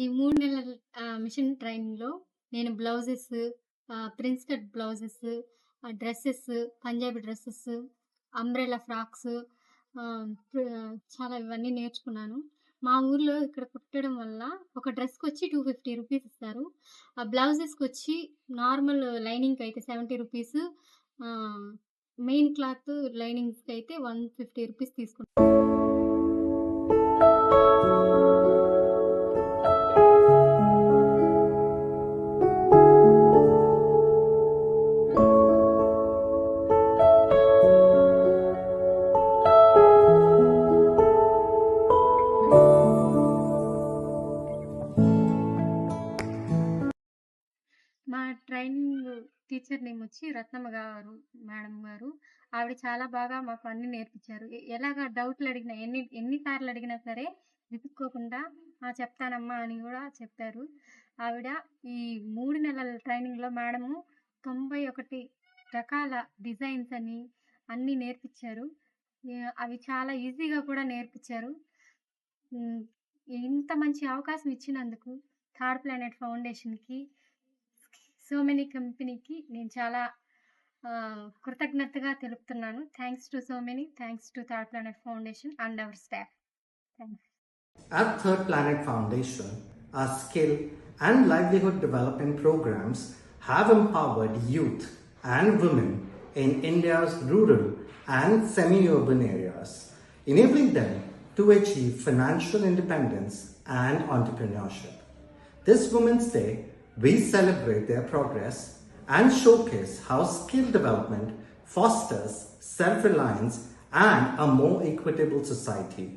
ఈ 3 నెలల మిషన్ ట్రైనింగ్‌లో నేను blouses, prince cut blouses, dresses, Punjabi dresses, umbrella frocks, చాలా ఇవన్నీ నేర్చుకున్నాను. మా ఊర్లో ఇక్కడ కుట్టడం వల్ల ఒక డ్రెస్‌కొచ్చి ₹250 ఇస్తారు. ఆ బ్లౌజెస్‌కొచ్చి నార్మల్ లైనింగ్‌కయితే ₹70, ఆహ్, మెయిన్ క్లాత్ లైనింగ్స్‌కయితే ₹150 తీసుకుంటారు. మా ట్రైనింగ్ టీచర్ నేమొచ్చి రత్నమ్మ గారు మేడం గారు. ఆవిడ చాలా బాగా మాకు అన్నీ నేర్పించారు. ఎలాగా డౌట్‌లడిగినా ఎన్ని సార్లు అడిగినా సరే విసుక్కోకుండా చెప్తానమ్మా అని గూడా చెప్పారు. ఆవిడ ఈ 3 నెలల ట్రైనింగ్‌లో మేడము 91 రకాల డిజైన్స్ అని అన్నీ నేర్పించారు. అవి చాలా ఈజీగా కూడా నేర్పించారు. హ్మ్. ఇంత మంచి అవకాశం ఇచ్చినందుకు థర్డ్ ప్లానెట్ ఫౌండేషన్‌కి, సో మెనీ కంపెనీకి నేను చాలా కృతజ్ఞతగా తెలుపుతున్నాను. Thanks to so many. Thanks to third planet foundation and our staff. Thanks. At Third Planet Foundation, our skill and livelihood development programs have empowered youth and women in India's rural and semi-urban areas, enabling them to achieve financial independence and entrepreneurship. This Women's Day, we celebrate their progress and showcase how skill development fosters self-reliance and a more equitable society.